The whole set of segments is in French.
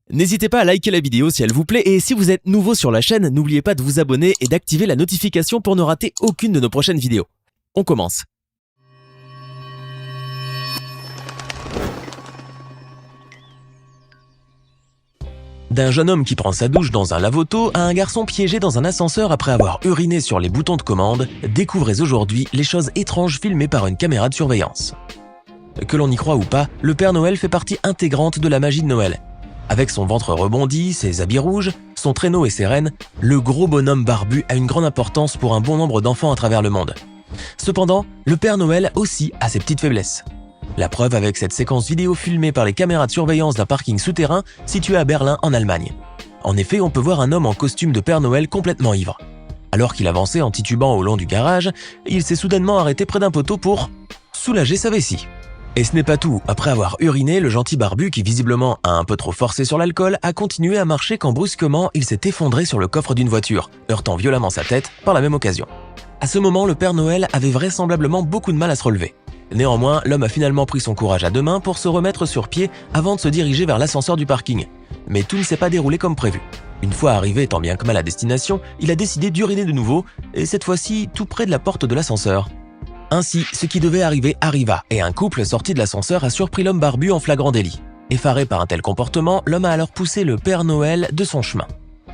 N'hésitez pas à liker la vidéo si elle vous plaît et si vous êtes nouveau sur la chaîne, n'oubliez pas de vous abonner et d'activer la notification pour ne rater aucune de nos prochaines vidéos. On commence. D'un jeune homme qui prend sa douche dans un lave-auto à un garçon piégé dans un ascenseur après avoir uriné sur les boutons de commande, découvrez aujourd'hui les choses étranges filmées par une caméra de surveillance. Que l'on y croit ou pas, le Père Noël fait partie intégrante de la magie de Noël. Avec son ventre rebondi, ses habits rouges, son traîneau et ses rennes, le gros bonhomme barbu a une grande importance pour un bon nombre d'enfants à travers le monde. Cependant, le Père Noël aussi a ses petites faiblesses. La preuve avec cette séquence vidéo filmée par les caméras de surveillance d'un parking souterrain situé à Berlin en Allemagne. En effet, on peut voir un homme en costume de Père Noël complètement ivre. Alors qu'il avançait en titubant au long du garage, il s'est soudainement arrêté près d'un poteau pour soulager sa vessie. Et ce n'est pas tout, après avoir uriné, le gentil barbu qui visiblement a un peu trop forcé sur l'alcool a continué à marcher quand brusquement il s'est effondré sur le coffre d'une voiture, heurtant violemment sa tête par la même occasion. À ce moment, le Père Noël avait vraisemblablement beaucoup de mal à se relever. Néanmoins, l'homme a finalement pris son courage à deux mains pour se remettre sur pied avant de se diriger vers l'ascenseur du parking. Mais tout ne s'est pas déroulé comme prévu. Une fois arrivé tant bien que mal à destination, il a décidé d'uriner de nouveau, et cette fois-ci tout près de la porte de l'ascenseur. Ainsi, ce qui devait arriver arriva, et un couple sorti de l'ascenseur a surpris l'homme barbu en flagrant délit. Effaré par un tel comportement, l'homme a alors poussé le Père Noël de son chemin.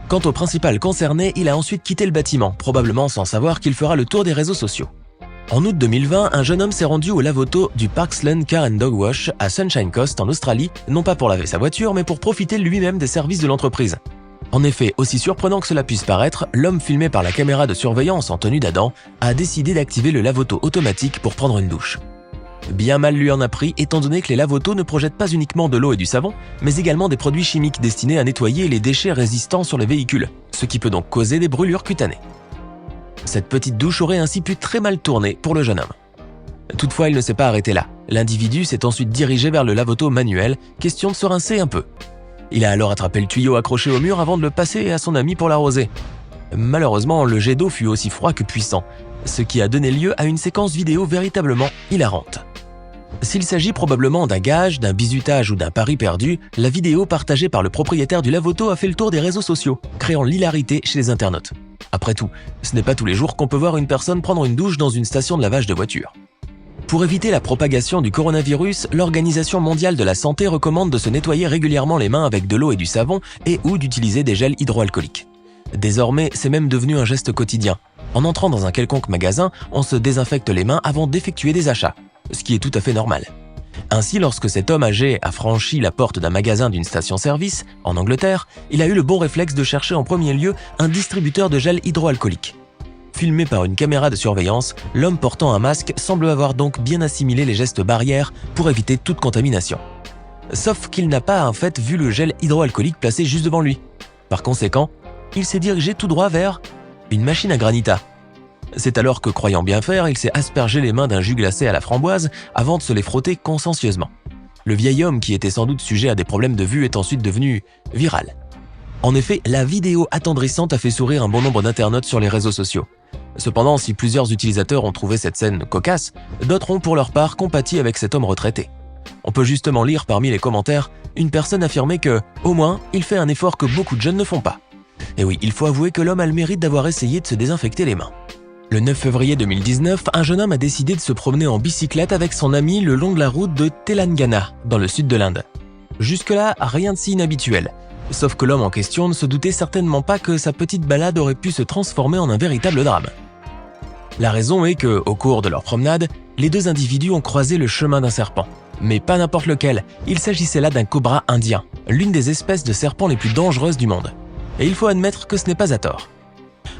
Quant au principal concerné, il a ensuite quitté le bâtiment, probablement sans savoir qu'il fera le tour des réseaux sociaux. En août 2020, un jeune homme s'est rendu au lave-auto du Parkland Car and Dog Wash à Sunshine Coast en Australie, non pas pour laver sa voiture, mais pour profiter lui-même des services de l'entreprise. En effet, aussi surprenant que cela puisse paraître, l'homme filmé par la caméra de surveillance en tenue d'Adam a décidé d'activer le lave-auto automatique pour prendre une douche. Bien mal lui en a pris, étant donné que les lave-autos ne projettent pas uniquement de l'eau et du savon, mais également des produits chimiques destinés à nettoyer les déchets résistants sur les véhicules, ce qui peut donc causer des brûlures cutanées. Cette petite douche aurait ainsi pu très mal tourner pour le jeune homme. Toutefois, il ne s'est pas arrêté là. L'individu s'est ensuite dirigé vers le lave-auto manuel, question de se rincer un peu. Il a alors attrapé le tuyau accroché au mur avant de le passer à son ami pour l'arroser. Malheureusement, le jet d'eau fut aussi froid que puissant, ce qui a donné lieu à une séquence vidéo véritablement hilarante. S'il s'agit probablement d'un gage, d'un bizutage ou d'un pari perdu, la vidéo partagée par le propriétaire du lave-auto a fait le tour des réseaux sociaux, créant l'hilarité chez les internautes. Après tout, ce n'est pas tous les jours qu'on peut voir une personne prendre une douche dans une station de lavage de voiture. Pour éviter la propagation du coronavirus, l'Organisation mondiale de la santé recommande de se nettoyer régulièrement les mains avec de l'eau et du savon et ou d'utiliser des gels hydroalcooliques. Désormais, c'est même devenu un geste quotidien. En entrant dans un quelconque magasin, on se désinfecte les mains avant d'effectuer des achats, ce qui est tout à fait normal. Ainsi, lorsque cet homme âgé a franchi la porte d'un magasin d'une station-service, en Angleterre, il a eu le bon réflexe de chercher en premier lieu un distributeur de gel hydroalcoolique. Filmé par une caméra de surveillance, l'homme portant un masque semble avoir donc bien assimilé les gestes barrières pour éviter toute contamination. Sauf qu'il n'a pas en fait vu le gel hydroalcoolique placé juste devant lui. Par conséquent, il s'est dirigé tout droit vers une machine à granita. C'est alors que, croyant bien faire, il s'est aspergé les mains d'un jus glacé à la framboise avant de se les frotter consciencieusement. Le vieil homme, qui était sans doute sujet à des problèmes de vue, est ensuite devenu viral. En effet, la vidéo attendrissante a fait sourire un bon nombre d'internautes sur les réseaux sociaux. Cependant, si plusieurs utilisateurs ont trouvé cette scène cocasse, d'autres ont pour leur part compati avec cet homme retraité. On peut justement lire parmi les commentaires une personne affirmer que, au moins, il fait un effort que beaucoup de jeunes ne font pas. Et oui, il faut avouer que l'homme a le mérite d'avoir essayé de se désinfecter les mains. Le 9 février 2019, un jeune homme a décidé de se promener en bicyclette avec son ami le long de la route de Telangana, dans le sud de l'Inde. Jusque-là, rien de si inhabituel. Sauf que l'homme en question ne se doutait certainement pas que sa petite balade aurait pu se transformer en un véritable drame. La raison est que, au cours de leur promenade, les deux individus ont croisé le chemin d'un serpent. Mais pas n'importe lequel, il s'agissait là d'un cobra indien, l'une des espèces de serpents les plus dangereuses du monde. Et il faut admettre que ce n'est pas à tort.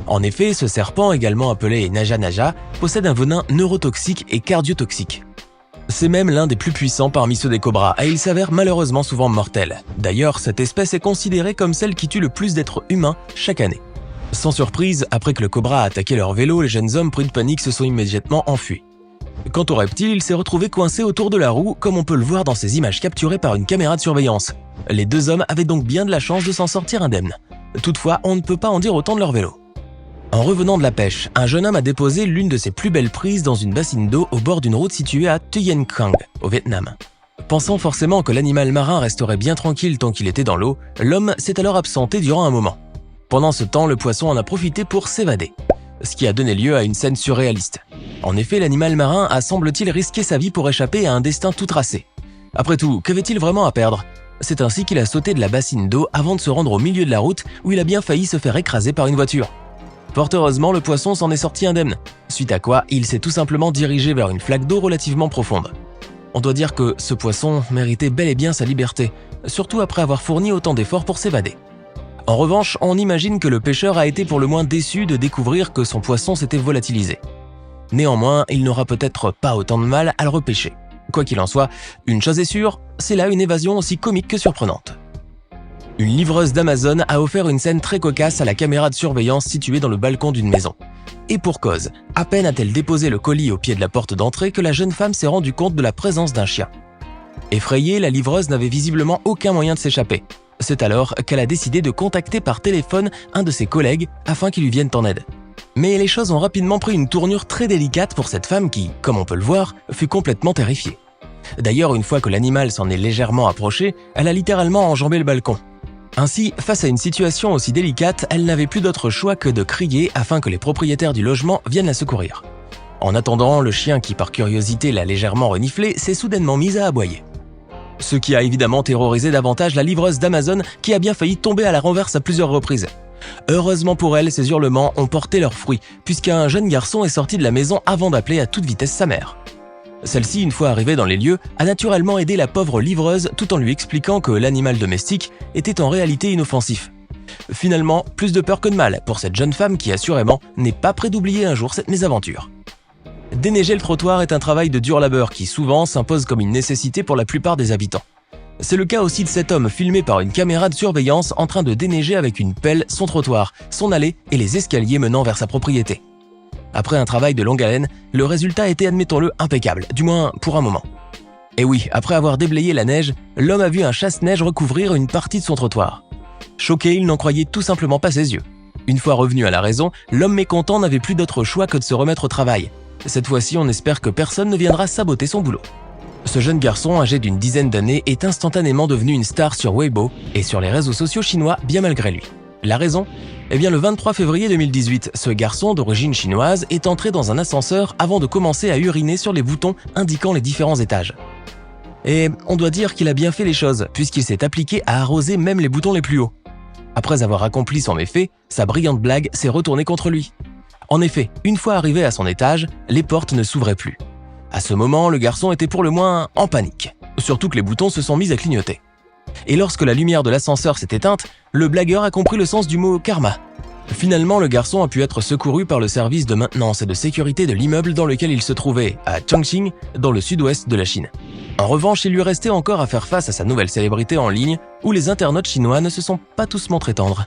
En effet, ce serpent, également appelé Naja Naja, possède un venin neurotoxique et cardiotoxique. C'est même l'un des plus puissants parmi ceux des cobras et il s'avère malheureusement souvent mortel. D'ailleurs, cette espèce est considérée comme celle qui tue le plus d'êtres humains chaque année. Sans surprise, après que le cobra a attaqué leur vélo, les jeunes hommes pris de panique se sont immédiatement enfuis. Quant au reptile, il s'est retrouvé coincé autour de la roue, comme on peut le voir dans ces images capturées par une caméra de surveillance. Les deux hommes avaient donc bien de la chance de s'en sortir indemnes. Toutefois, on ne peut pas en dire autant de leur vélo. En revenant de la pêche, un jeune homme a déposé l'une de ses plus belles prises dans une bassine d'eau au bord d'une route située à Tuy Anh Khang, au Vietnam. Pensant forcément que l'animal marin resterait bien tranquille tant qu'il était dans l'eau, l'homme s'est alors absenté durant un moment. Pendant ce temps, le poisson en a profité pour s'évader, ce qui a donné lieu à une scène surréaliste. En effet, l'animal marin a semble-t-il risqué sa vie pour échapper à un destin tout tracé. Après tout, qu'avait-il vraiment à perdre? C'est ainsi qu'il a sauté de la bassine d'eau avant de se rendre au milieu de la route où il a bien failli se faire écraser par une voiture. Fort heureusement, le poisson s'en est sorti indemne, suite à quoi il s'est tout simplement dirigé vers une flaque d'eau relativement profonde. On doit dire que ce poisson méritait bel et bien sa liberté, surtout après avoir fourni autant d'efforts pour s'évader. En revanche, on imagine que le pêcheur a été pour le moins déçu de découvrir que son poisson s'était volatilisé. Néanmoins, il n'aura peut-être pas autant de mal à le repêcher. Quoi qu'il en soit, une chose est sûre, c'est là une évasion aussi comique que surprenante. Une livreuse d'Amazon a offert une scène très cocasse à la caméra de surveillance située dans le balcon d'une maison. Et pour cause, à peine a-t-elle déposé le colis au pied de la porte d'entrée que la jeune femme s'est rendue compte de la présence d'un chien. Effrayée, la livreuse n'avait visiblement aucun moyen de s'échapper. C'est alors qu'elle a décidé de contacter par téléphone un de ses collègues afin qu'il lui vienne en aide. Mais les choses ont rapidement pris une tournure très délicate pour cette femme qui, comme on peut le voir, fut complètement terrifiée. D'ailleurs, une fois que l'animal s'en est légèrement approché, elle a littéralement enjambé le balcon. Ainsi, face à une situation aussi délicate, elle n'avait plus d'autre choix que de crier afin que les propriétaires du logement viennent la secourir. En attendant, le chien qui par curiosité l'a légèrement reniflé s'est soudainement mis à aboyer. Ce qui a évidemment terrorisé davantage la livreuse d'Amazon qui a bien failli tomber à la renverse à plusieurs reprises. Heureusement pour elle, ces hurlements ont porté leurs fruits puisqu'un jeune garçon est sorti de la maison avant d'appeler à toute vitesse sa mère. Celle-ci, une fois arrivée dans les lieux, a naturellement aidé la pauvre livreuse tout en lui expliquant que l'animal domestique était en réalité inoffensif. Finalement, plus de peur que de mal pour cette jeune femme qui assurément n'est pas près d'oublier un jour cette mésaventure. Déneiger le trottoir est un travail de dur labeur qui souvent s'impose comme une nécessité pour la plupart des habitants. C'est le cas aussi de cet homme filmé par une caméra de surveillance en train de déneiger avec une pelle son trottoir, son allée et les escaliers menant vers sa propriété. Après un travail de longue haleine, le résultat était, admettons-le, impeccable, du moins pour un moment. Et oui, après avoir déblayé la neige, l'homme a vu un chasse-neige recouvrir une partie de son trottoir. Choqué, il n'en croyait tout simplement pas ses yeux. Une fois revenu à la raison, l'homme mécontent n'avait plus d'autre choix que de se remettre au travail. Cette fois-ci, on espère que personne ne viendra saboter son boulot. Ce jeune garçon, âgé d'une dizaine d'années, est instantanément devenu une star sur Weibo et sur les réseaux sociaux chinois bien malgré lui. La raison ? Eh bien, le 23 février 2018, ce garçon d'origine chinoise est entré dans un ascenseur avant de commencer à uriner sur les boutons indiquant les différents étages. Et on doit dire qu'il a bien fait les choses, puisqu'il s'est appliqué à arroser même les boutons les plus hauts. Après avoir accompli son méfait, sa brillante blague s'est retournée contre lui. En effet, une fois arrivé à son étage, les portes ne s'ouvraient plus. À ce moment, le garçon était pour le moins en panique, surtout que les boutons se sont mis à clignoter. Et lorsque la lumière de l'ascenseur s'est éteinte, le blagueur a compris le sens du mot « karma ». Finalement, le garçon a pu être secouru par le service de maintenance et de sécurité de l'immeuble dans lequel il se trouvait, à Chongqing, dans le sud-ouest de la Chine. En revanche, il lui restait encore à faire face à sa nouvelle célébrité en ligne, où les internautes chinois ne se sont pas tous montrés tendres.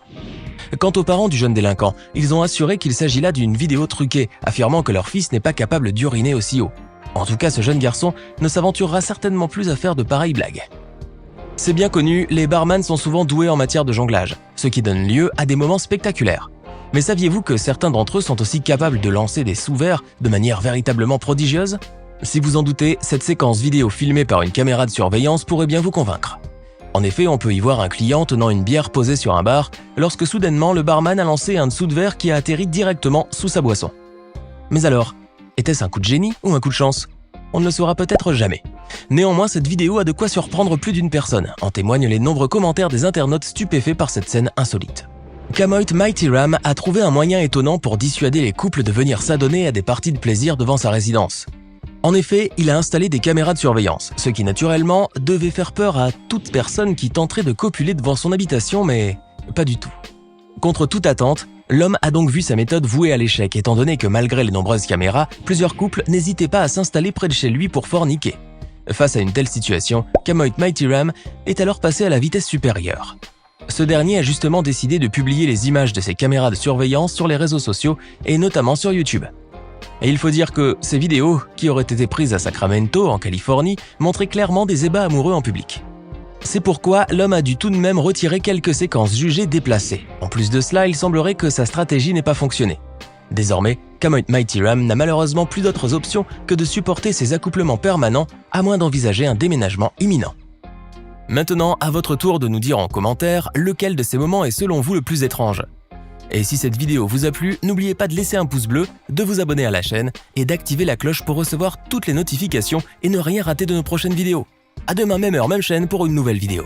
Quant aux parents du jeune délinquant, ils ont assuré qu'il s'agit là d'une vidéo truquée, affirmant que leur fils n'est pas capable d'uriner aussi haut. En tout cas, ce jeune garçon ne s'aventurera certainement plus à faire de pareilles blagues. C'est bien connu, les barman sont souvent doués en matière de jonglage, ce qui donne lieu à des moments spectaculaires. Mais saviez-vous que certains d'entre eux sont aussi capables de lancer des sous-verres de manière véritablement prodigieuse ? Si vous en doutez, cette séquence vidéo filmée par une caméra de surveillance pourrait bien vous convaincre. En effet, on peut y voir un client tenant une bière posée sur un bar, lorsque soudainement le barman a lancé un dessous de verre qui a atterri directement sous sa boisson. Mais alors, était-ce un coup de génie ou un coup de chance ? On ne le saura peut-être jamais. Néanmoins, cette vidéo a de quoi surprendre plus d'une personne, en témoignent les nombreux commentaires des internautes stupéfaits par cette scène insolite. Kamoit Mighty Ram a trouvé un moyen étonnant pour dissuader les couples de venir s'adonner à des parties de plaisir devant sa résidence. En effet, il a installé des caméras de surveillance, ce qui naturellement devait faire peur à toute personne qui tenterait de copuler devant son habitation, mais pas du tout. Contre toute attente, l'homme a donc vu sa méthode vouée à l'échec, étant donné que malgré les nombreuses caméras, plusieurs couples n'hésitaient pas à s'installer près de chez lui pour forniquer. Face à une telle situation, Kamoit Mighty Ram est alors passé à la vitesse supérieure. Ce dernier a justement décidé de publier les images de ses caméras de surveillance sur les réseaux sociaux et notamment sur YouTube. Et il faut dire que ces vidéos, qui auraient été prises à Sacramento, en Californie, montraient clairement des ébats amoureux en public. C'est pourquoi l'homme a dû tout de même retirer quelques séquences jugées déplacées. En plus de cela, il semblerait que sa stratégie n'ait pas fonctionné. Désormais, Comet Mighty Ram n'a malheureusement plus d'autres options que de supporter ces accouplements permanents à moins d'envisager un déménagement imminent. Maintenant, à votre tour de nous dire en commentaire lequel de ces moments est selon vous le plus étrange. Et si cette vidéo vous a plu, n'oubliez pas de laisser un pouce bleu, de vous abonner à la chaîne et d'activer la cloche pour recevoir toutes les notifications et ne rien rater de nos prochaines vidéos. À demain, même heure, même chaîne pour une nouvelle vidéo.